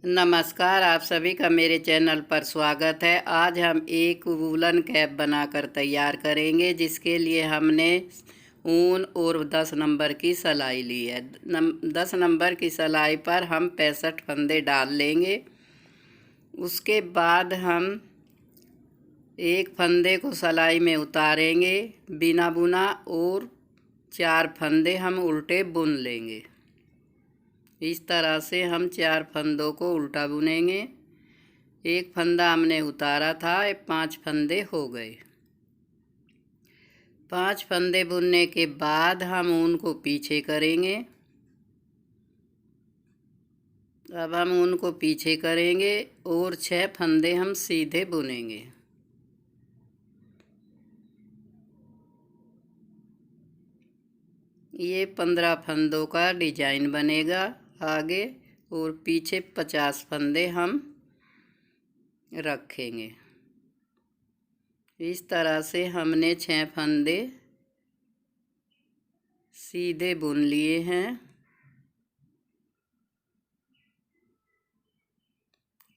नमस्कार, आप सभी का मेरे चैनल पर स्वागत है। आज हम एक वूलन कैप बनाकर तैयार करेंगे, जिसके लिए हमने ऊन और 10 नंबर की सिलाई ली है। 10 नंबर की सिलाई पर हम 65 फंदे डाल लेंगे। उसके बाद हम एक फंदे को सिलाई में उतारेंगे बिना बुना, और 4 फंदे हम उल्टे बुन लेंगे। इस तरह से हम 4 फंदों को उल्टा बुनेंगे। एक फंदा हमने उतारा था, 5 फंदे हो गए। 5 फंदे बुनने के बाद हम ऊन को पीछे करेंगे। अब हम ऊन को पीछे करेंगे और 6 फंदे हम सीधे बुनेंगे। ये 15 फंदों का डिजाइन बनेगा। आगे और पीछे 50 फंदे हम रखेंगे। इस तरह से हमने 6 फंदे सीधे बुन लिए हैं।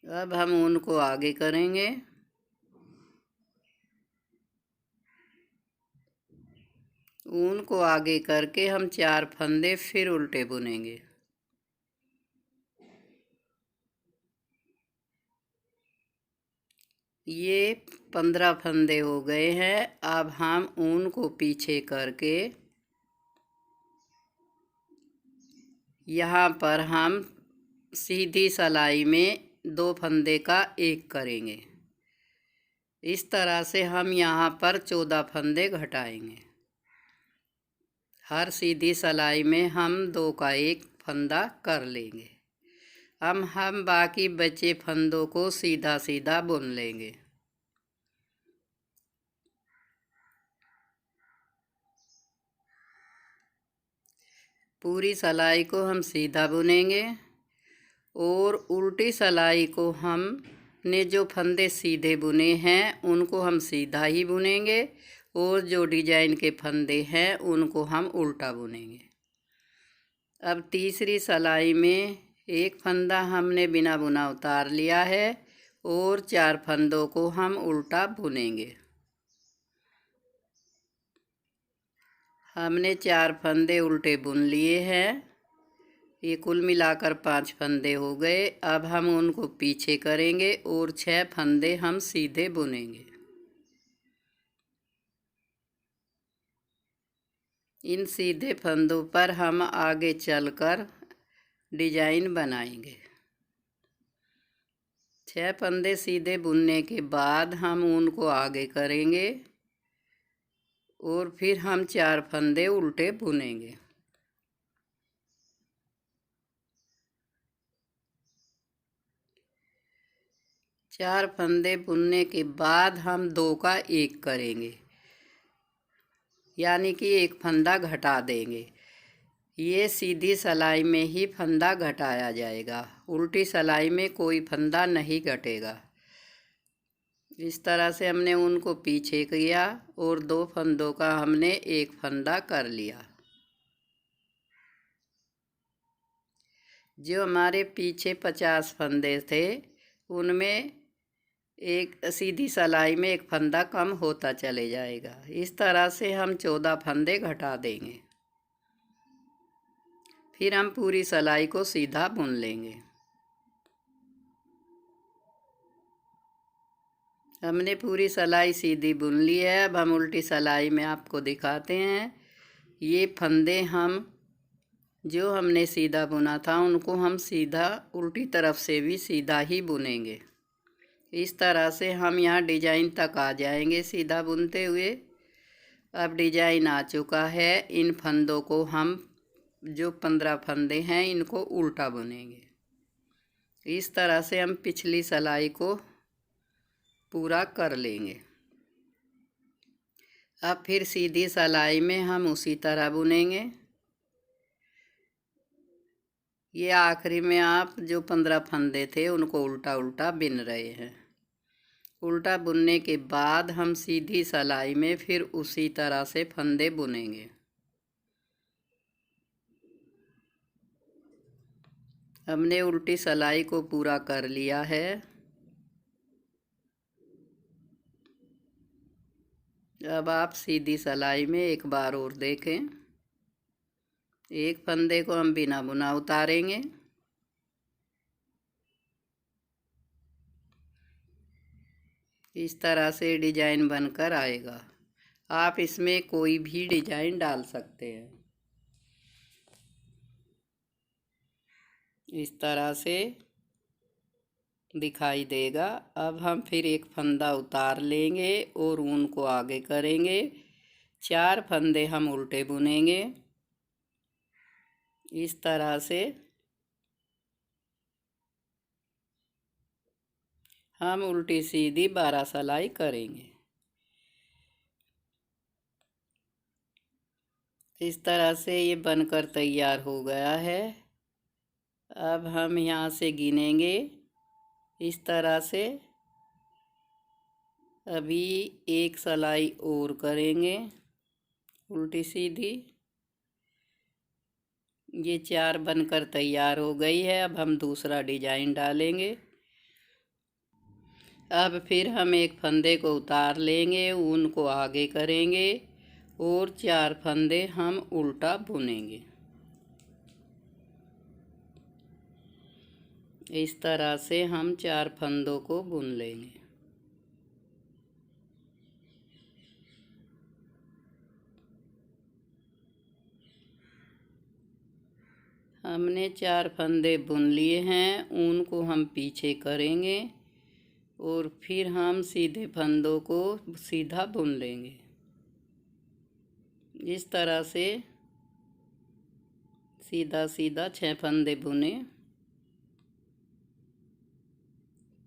अब हम ऊन को आगे करेंगे। ऊन को आगे करके हम 4 फंदे फिर उल्टे बुनेंगे। ये 15 फंदे हो गए हैं। अब हम ऊन को पीछे करके यहाँ पर हम सीधी सिलाई में 2 फंदे का एक करेंगे। इस तरह से हम यहाँ पर 14 फंदे घटाएंगे। हर सीधी सिलाई में हम 2 का एक फंदा कर लेंगे। हम बाकी बचे फंदों को सीधा सीधा बुन लेंगे। पूरी सिलाई को हम सीधा बुनेंगे और उल्टी सिलाई को हमने जो फंदे सीधे बुने हैं उनको हम सीधा ही बुनेंगे, और जो डिजाइन के फंदे हैं उनको हम उल्टा बुनेंगे। अब तीसरी सिलाई में एक फंदा हमने बिना बुना उतार लिया है और 4 फंदों को हम उल्टा बुनेंगे। हमने 4 फंदे उल्टे बुन लिए हैं। ये कुल मिलाकर 5 फंदे हो गए। अब हम उनको पीछे करेंगे और 6 फंदे हम सीधे बुनेंगे। इन सीधे फंदों पर हम आगे चलकर डिजाइन बनाएंगे। 6 फंदे सीधे बुनने के बाद हम ऊन को आगे करेंगे और फिर हम 4 फंदे उल्टे बुनेंगे। चार फंदे बुनने के बाद हम 2 का एक करेंगे, यानी कि एक फंदा घटा देंगे। ये सीधी सिलाई में ही फंदा घटाया जाएगा, उल्टी सिलाई में कोई फंदा नहीं घटेगा। इस तरह से हमने उनको पीछे किया और 2 फंदों का हमने एक फंदा कर लिया। जो हमारे पीछे 50 फंदे थे उनमें एक सीधी सिलाई में एक फंदा कम होता चले जाएगा। इस तरह से हम 14 फंदे घटा देंगे। फिर हम पूरी सिलाई को सीधा बुन लेंगे। हमने पूरी सिलाई सीधी बुन ली है। अब हम उल्टी सिलाई में आपको दिखाते हैं। ये फंदे हम जो हमने सीधा बुना था उनको हम सीधा उल्टी तरफ से भी सीधा ही बुनेंगे। इस तरह से हम यहाँ डिजाइन तक आ जाएंगे सीधा बुनते हुए। अब डिजाइन आ चुका है। इन फंदों को हम जो 15 फंदे हैं इनको उल्टा बुनेंगे। इस तरह से हम पिछली सिलाई को पूरा कर लेंगे। अब फिर सीधी सिलाई में हम उसी तरह बुनेंगे। ये आखिरी में आप जो 15 फंदे थे उनको उल्टा उल्टा बिन रहे हैं। उल्टा बुनने के बाद हम सीधी सिलाई में फिर उसी तरह से फंदे बुनेंगे। हमने उल्टी सिलाई को पूरा कर लिया है। अब आप सीधी सिलाई में एक बार और देखें। एक फंदे को हम बिना बुना उतारेंगे। इस तरह से डिजाइन बनकर आएगा। आप इसमें कोई भी डिजाइन डाल सकते हैं। इस तरह से दिखाई देगा। अब हम फिर एक फंदा उतार लेंगे और ऊन को आगे करेंगे। 4 फंदे हम उल्टे बुनेंगे। इस तरह से हम उल्टी सीधी 12 सिलाई करेंगे। इस तरह से ये बनकर तैयार हो गया है। अब हम यहाँ से गिनेंगे इस तरह से। अभी एक सिलाई और करेंगे उल्टी सीधी। ये 4 बनकर तैयार हो गई है। अब हम दूसरा डिजाइन डालेंगे। अब फिर हम एक फंदे को उतार लेंगे, ऊन को आगे करेंगे और 4 फंदे हम उल्टा बुनेंगे। इस तरह से हम 4 फंदों को बुन लेंगे। हमने 4 फंदे बुन लिए हैं। ऊन को हम पीछे करेंगे और फिर हम सीधे फंदों को सीधा बुन लेंगे। इस तरह से सीधा सीधा 6 फंदे बुने।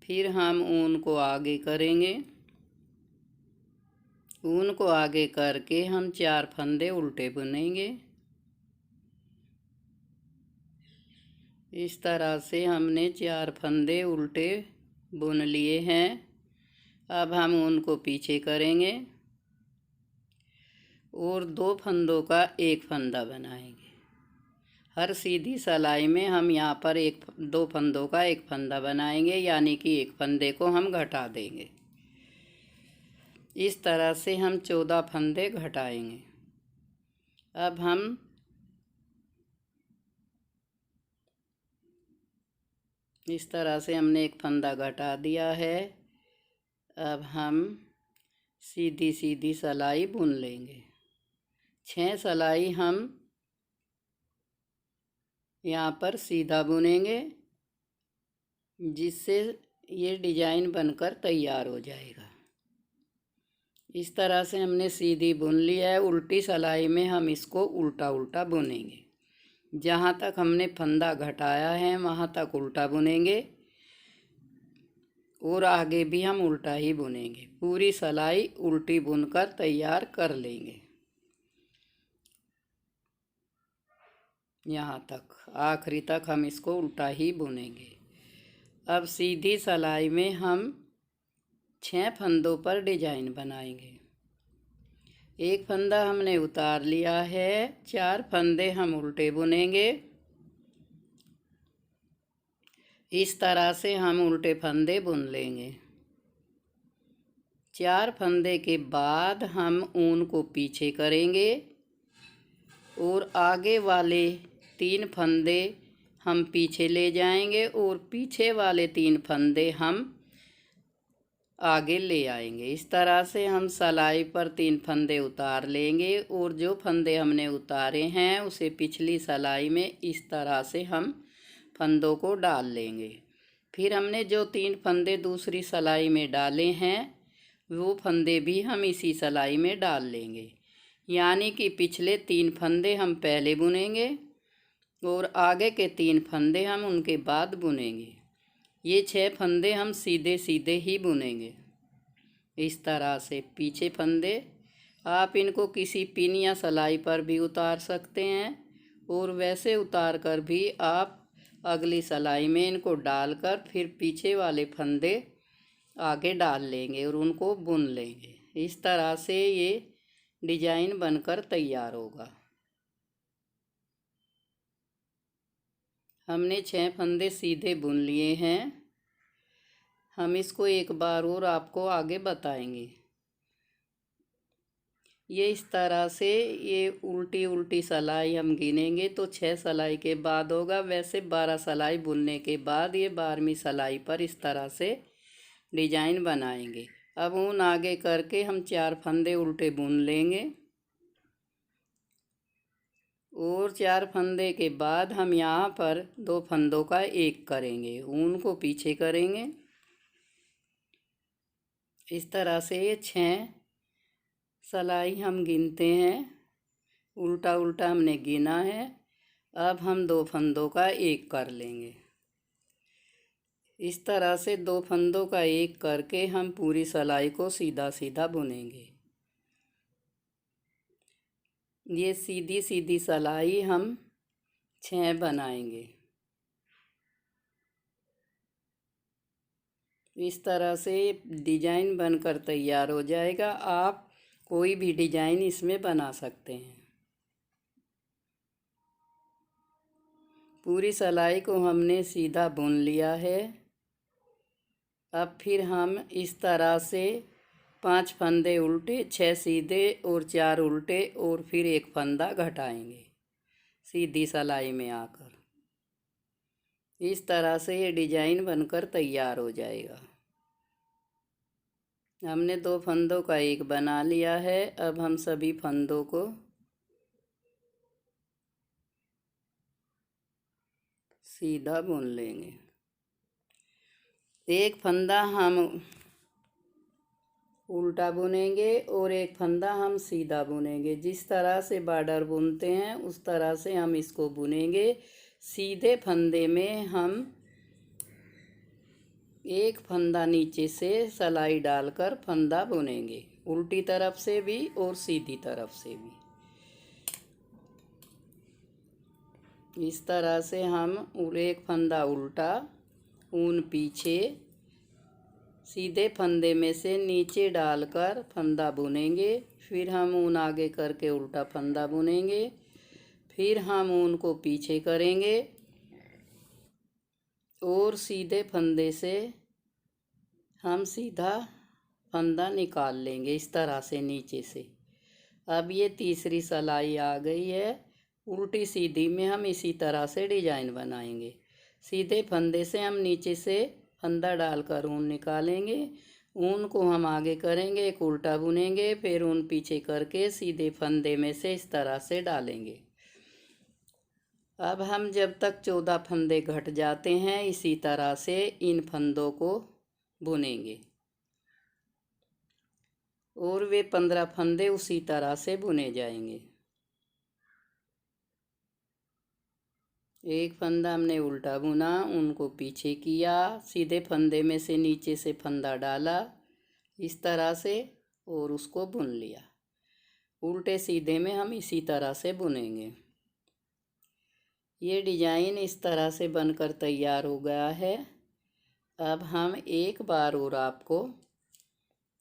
फिर हम ऊन को आगे करेंगे। ऊन को आगे करके हम 4 फंदे उल्टे बुनेंगे। इस तरह से हमने 4 फंदे उल्टे बुन लिए हैं। अब हम ऊन को पीछे करेंगे और 2 फंदों का एक फंदा बनाएंगे। हर सीधी सिलाई में हम यहाँ पर 2 फंदों का एक फंदा बनाएंगे, यानी कि एक फंदे को हम घटा देंगे। इस तरह से हम 14 फंदे घटाएंगे। अब हम इस तरह से हमने एक फंदा घटा दिया है। अब हम सीधी सीधी सिलाई बुन लेंगे। 6 सिलाई हम यहाँ पर सीधा बुनेंगे, जिससे ये डिजाइन बनकर तैयार हो जाएगा। इस तरह से हमने सीधी बुन लिया है। उल्टी सिलाई में हम इसको उल्टा उल्टा बुनेंगे। जहाँ तक हमने फंदा घटाया है वहाँ तक उल्टा बुनेंगे और आगे भी हम उल्टा ही बुनेंगे। पूरी सिलाई उल्टी बुनकर तैयार कर लेंगे। यहाँ तक आखिरी तक हम इसको उल्टा ही बुनेंगे। अब सीधी सिलाई में हम 6 फंदों पर डिजाइन बनाएंगे। एक फंदा हमने उतार लिया है। 4 फंदे हम उल्टे बुनेंगे। इस तरह से हम उल्टे फंदे बुन लेंगे। 4 फंदे के बाद हम ऊन को पीछे करेंगे और आगे वाले 3 फंदे हम पीछे ले जाएंगे और पीछे वाले 3 फंदे हम आगे ले आएंगे। इस तरह से हम सिलाई पर 3 फंदे उतार लेंगे और जो फंदे हमने उतारे हैं उसे पिछली सिलाई में इस तरह से हम फंदों को डाल लेंगे। फिर हमने जो 3 फंदे दूसरी सिलाई में डाले हैं वो फंदे भी हम इसी सिलाई में डाल लेंगे, यानी कि पिछले 3 फंदे हम पहले बुनेंगे और आगे के 3 फंदे हम उनके बाद बुनेंगे। ये 6 फंदे हम सीधे सीधे ही बुनेंगे। इस तरह से पीछे फंदे आप इनको किसी पिन या सिलाई पर भी उतार सकते हैं और वैसे उतार कर भी आप अगली सिलाई में इनको डालकर फिर पीछे वाले फंदे आगे डाल लेंगे और उनको बुन लेंगे। इस तरह से ये डिजाइन बनकर तैयार होगा। हमने 6 फंदे सीधे बुन लिए हैं। हम इसको एक बार और आपको आगे बताएंगे। ये इस तरह से ये उल्टी उल्टी सिलाई हम गिनेंगे तो 6 सिलाई के बाद होगा। वैसे 12 सिलाई बुनने के बाद ये 12वीं सिलाई पर इस तरह से डिजाइन बनाएंगे। अब ऊन आगे करके हम 4 फंदे उल्टे बुन लेंगे और 4 फंदे के बाद हम यहाँ पर 2 फंदों का एक करेंगे, ऊन को पीछे करेंगे। इस तरह से ये 6 सिलाई हम गिनते हैं, उल्टा उल्टा हमने गिना है। अब हम 2 फंदों का एक कर लेंगे। इस तरह से 2 फंदों का एक करके हम पूरी सिलाई को सीधा सीधा बुनेंगे। ये सीधी सीधी सिलाई हम 6 बनाएंगे। इस तरह से डिजाइन बनकर तैयार हो जाएगा। आप कोई भी डिजाइन इसमें बना सकते हैं। पूरी सिलाई को हमने सीधा बुन लिया है। अब फिर हम इस तरह से 5 फंदे उल्टे, 6 सीधे और 4 उल्टे और फिर एक फंदा घटाएंगे सीधी सिलाई में आकर। इस तरह से ये डिजाइन बनकर तैयार हो जाएगा। हमने 2 फंदों का एक बना लिया है। अब हम सभी फंदों को सीधा बुन लेंगे। एक फंदा हम उल्टा बुनेंगे और एक फंदा हम सीधा बुनेंगे। जिस तरह से बॉर्डर बुनते हैं उस तरह से हम इसको बुनेंगे। सीधे फंदे में हम एक फंदा नीचे से सिलाई डालकर फंदा बुनेंगे, उल्टी तरफ से भी और सीधी तरफ से भी। इस तरह से हम एक फंदा उल्टा, ऊन पीछे, सीधे फंदे में से नीचे डालकर फंदा बुनेंगे। फिर हम ऊन आगे करके उल्टा फंदा बुनेंगे। फिर हम ऊन को पीछे करेंगे और सीधे फंदे से हम सीधा फंदा निकाल लेंगे इस तरह से नीचे से। अब ये तीसरी सिलाई आ गई है। उल्टी सीधी में हम इसी तरह से डिजाइन बनाएंगे। सीधे फंदे से हम नीचे से फंदा डालकर ऊन निकालेंगे। ऊन को हम आगे करेंगे, एक उल्टा बुनेंगे, फिर ऊन पीछे करके सीधे फंदे में से इस तरह से डालेंगे। अब हम जब तक 14 फंदे घट जाते हैं इसी तरह से इन फंदों को बुनेंगे और वे 15 फंदे उसी तरह से बुने जाएंगे। एक फंदा हमने उल्टा बुना, उनको पीछे किया, सीधे फंदे में से नीचे से फंदा डाला इस तरह से और उसको बुन लिया। उल्टे सीधे में हम इसी तरह से बुनेंगे। ये डिजाइन इस तरह से बनकर तैयार हो गया है। अब हम एक बार और आपको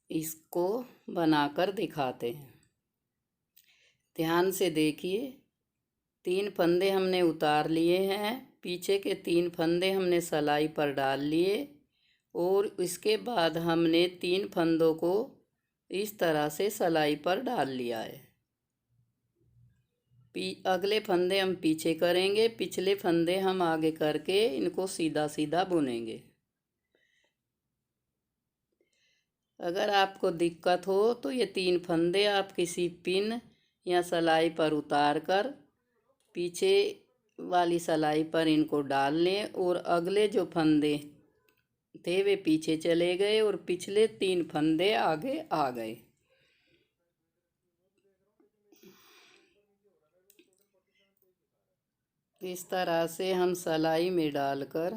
इसको बनाकर दिखाते हैं। ध्यान से देखिए, 3 फंदे हमने उतार लिए हैं, पीछे के 3 फंदे हमने सिलाई पर डाल लिए और इसके बाद हमने 3 फंदों को इस तरह से सिलाई पर डाल लिया है। अगले फंदे हम पीछे करेंगे, पिछले फंदे हम आगे करके इनको सीधा सीधा बुनेंगे। अगर आपको दिक्कत हो तो ये 3 फंदे आप किसी पिन या सिलाई पर उतार कर पीछे वाली सिलाई पर इनको डाल लें और अगले जो फंदे थे वे पीछे चले गए और पिछले 3 फंदे आगे आ गए। इस तरह से हम सिलाई में डालकर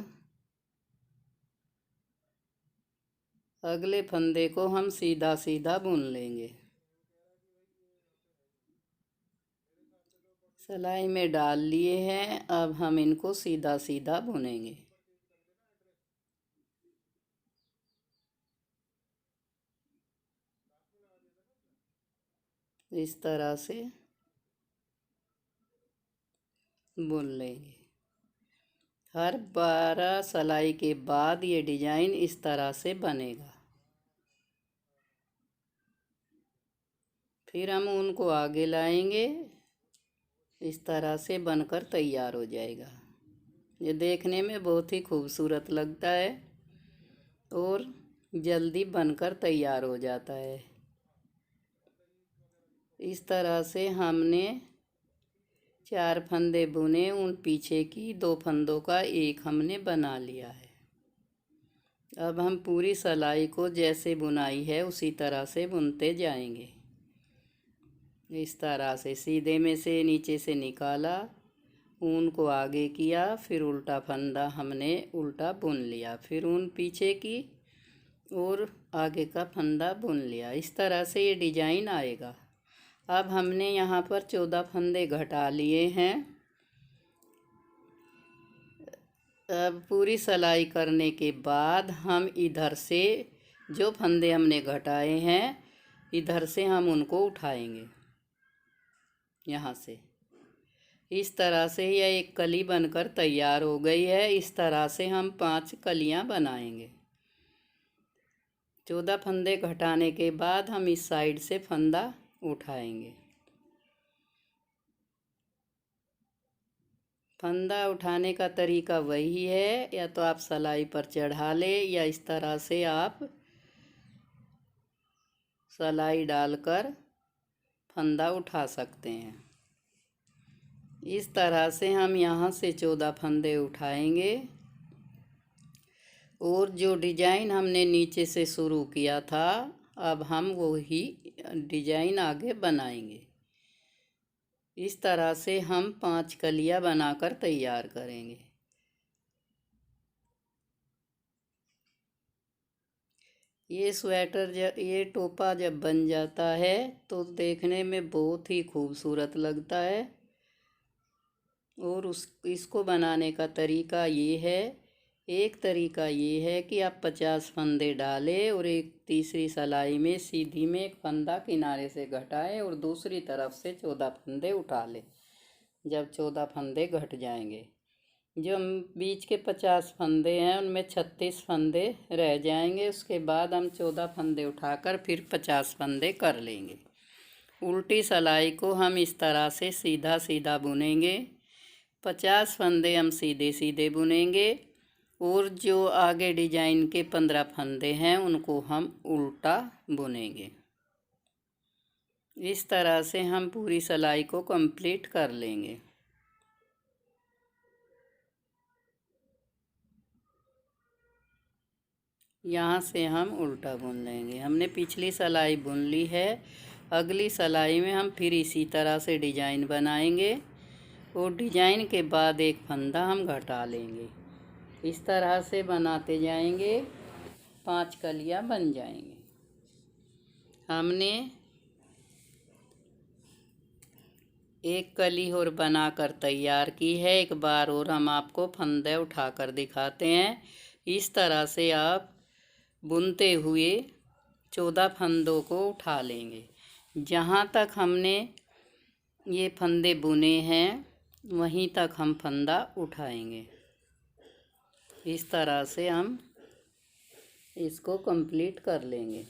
अगले फंदे को हम सीधा सीधा बुन लेंगे। सिलाई में डाल लिए हैं, अब हम इनको सीधा सीधा बुनेंगे। इस तरह से बुन लेंगे। हर 12 सिलाई के बाद ये डिजाइन इस तरह से बनेगा। फिर हम ऊन को आगे लाएंगे, इस तरह से बनकर तैयार हो जाएगा। ये देखने में बहुत ही खूबसूरत लगता है और जल्दी बनकर तैयार हो जाता है। इस तरह से हमने 4 फंदे बुने, उन पीछे की 2 फंदों का एक हमने बना लिया है। अब हम पूरी सिलाई को जैसे बुनाई है उसी तरह से बुनते जाएंगे। इस तरह से सीधे में से नीचे से निकाला, ऊन को आगे किया, फिर उल्टा फंदा हमने उल्टा बुन लिया, फिर ऊन पीछे की और आगे का फंदा बुन लिया। इस तरह से ये डिजाइन आएगा। अब हमने यहाँ पर 14 फंदे घटा लिए हैं। अब पूरी सिलाई करने के बाद हम इधर से जो फंदे हमने घटाए हैं, इधर से हम उनको उठाएंगे। यहाँ से इस तरह से यह एक कली बनकर तैयार हो गई है। इस तरह से हम 5 कलियाँ बनाएंगे। 14 फंदे घटाने के बाद हम इस साइड से फंदा उठाएंगे। फंदा उठाने का तरीका वही है, या तो आप सिलाई पर चढ़ा ले या इस तरह से आप सिलाई डालकर फंदा उठा सकते हैं। इस तरह से हम यहाँ से 14 फंदे उठाएंगे और जो डिजाइन हमने नीचे से शुरू किया था, अब हम वो ही डिजाइन आगे बनाएंगे। इस तरह से हम 5 कलियाँ बनाकर तैयार करेंगे। ये स्वेटर ये टोपा जब बन जाता है तो देखने में बहुत ही खूबसूरत लगता है। और इसको बनाने का तरीका ये है, एक तरीका ये है कि आप 50 फंदे डालें और एक तीसरी सिलाई में सीधी में एक फंदा किनारे से घटाएं और दूसरी तरफ से 14 फंदे उठा लें। जब 14 फंदे घट जाएंगे, जो बीच के 50 फंदे हैं उनमें 36 फंदे रह जाएंगे। उसके बाद हम 14 फंदे उठाकर फिर 50 फंदे कर लेंगे। उल्टी सिलाई को हम इस तरह से सीधा सीधा बुनेंगे। 50 फंदे हम सीधे सीधे बुनेंगे और जो आगे डिजाइन के 15 फंदे हैं उनको हम उल्टा बुनेंगे। इस तरह से हम पूरी सिलाई को कंप्लीट कर लेंगे। यहाँ से हम उल्टा बुन लेंगे। हमने पिछली सिलाई बुन ली है। अगली सिलाई में हम फिर इसी तरह से डिजाइन बनाएंगे और डिजाइन के बाद एक फंदा हम घटा लेंगे। इस तरह से बनाते जाएंगे, 5 कलियाँ बन जाएंगी। हमने एक कली और बनाकर तैयार की है। एक बार और हम आपको फंदे उठाकर दिखाते हैं। इस तरह से आप बुनते हुए 14 फंदों को उठा लेंगे। जहाँ तक हमने ये फंदे बुने हैं वहीं तक हम फंदा उठाएंगे। इस तरह से हम इसको कंप्लीट कर लेंगे।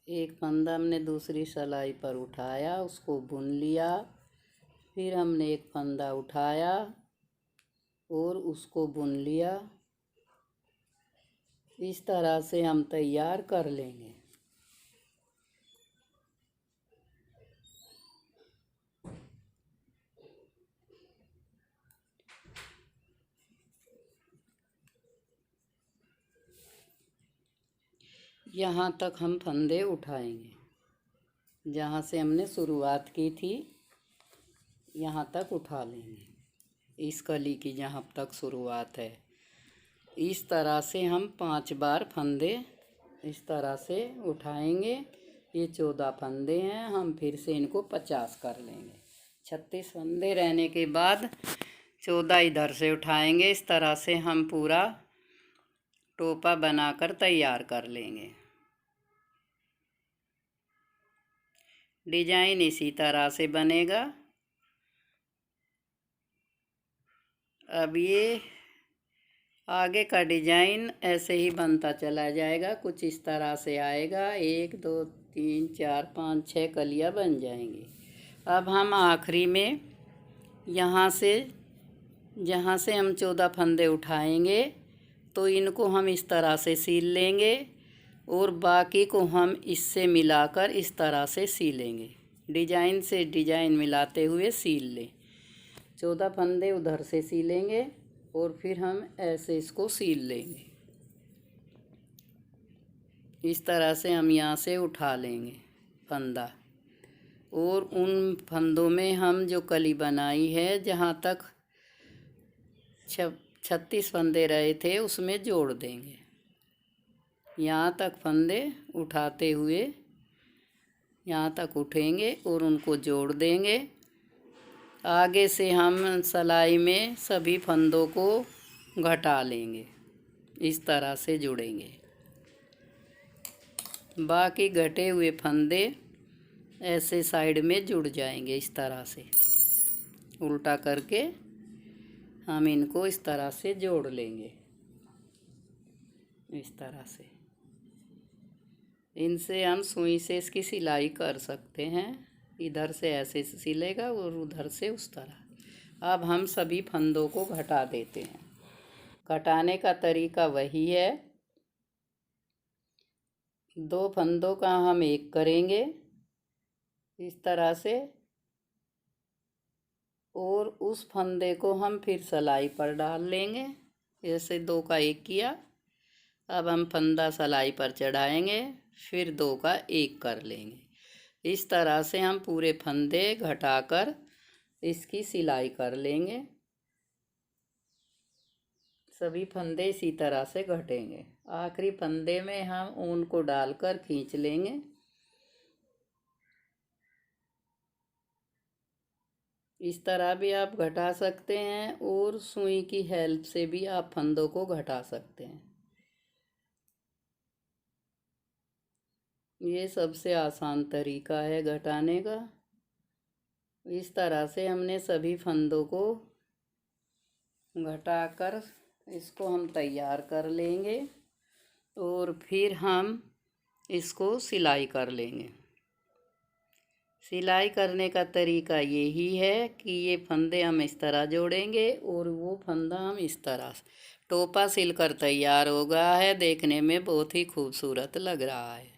एक फंदा हमने दूसरी सिलाई पर उठाया, उसको बुन लिया, फिर हमने एक फंदा उठाया और उसको बुन लिया। इस तरह से हम तैयार कर लेंगे। यहाँ तक हम फंदे उठाएंगे, जहाँ से हमने शुरुआत की थी यहाँ तक उठा लेंगे। इस कली की जहाँ तक शुरुआत है, इस तरह से हम 5 बार फंदे इस तरह से उठाएंगे। ये 14 फंदे हैं, हम फिर से इनको 50 कर लेंगे। 36 फंदे रहने के बाद 14 इधर से उठाएंगे। इस तरह से हम पूरा टोपा बनाकर तैयार कर लेंगे। डिजाइन इसी तरह से बनेगा। अब ये आगे का डिजाइन ऐसे ही बनता चला जाएगा, कुछ इस तरह से आएगा। 1 2 3 4 5 6 कलियां बन जाएंगी। अब हम आखिरी में यहाँ से जहाँ से हम 14 फंदे उठाएंगे तो इनको हम इस तरह से सील लेंगे और बाकी को हम इससे मिलाकर इस तरह से सीलेंगे। डिजाइन से डिजाइन मिलाते हुए सील लें। 14 फंदे उधर से सीलेंगे और फिर हम ऐसे इसको सील लेंगे। इस तरह से हम यहाँ से उठा लेंगे फंदा और उन फंदों में हम जो कली बनाई है, जहाँ तक 36 फंदे रहे थे उसमें जोड़ देंगे। यहाँ तक फंदे उठाते हुए यहाँ तक उठेंगे और उनको जोड़ देंगे। आगे से हम सिलाई में सभी फंदों को घटा लेंगे, इस तरह से जुड़ेंगे। बाकी घटे हुए फंदे ऐसे साइड में जुड़ जाएंगे। इस तरह से उल्टा करके हम इनको इस तरह से जोड़ लेंगे। इस तरह से इनसे हम सुई से इसकी सिलाई कर सकते हैं। इधर से ऐसे सिलेगा और उधर से उस तरह। अब हम सभी फंदों को घटा देते हैं। घटाने का तरीका वही है। 2 फंदों का हम एक करेंगे इस तरह से और उस फंदे को हम फिर सिलाई पर डाल लेंगे। जैसे 2 का एक किया, अब हम फंदा सिलाई पर चढ़ाएंगे, फिर 2 का एक कर लेंगे। इस तरह से हम पूरे फंदे घटाकर इसकी सिलाई कर लेंगे। सभी फंदे इसी तरह से घटेंगे। आखिरी फंदे में हम ऊन को डालकर खींच लेंगे। इस तरह भी आप घटा सकते हैं और सुई की हेल्प से भी आप फंदों को घटा सकते हैं। ये सबसे आसान तरीका है घटाने का। इस तरह से हमने सभी फंदों को घटाकर इसको हम तैयार कर लेंगे और फिर हम इसको सिलाई कर लेंगे। सिलाई करने का तरीका यही है कि ये फंदे हम इस तरह जोड़ेंगे और वो फंदा हम इस तरह। टोपा सिलकर तैयार हो गया है। देखने में बहुत ही खूबसूरत लग रहा है।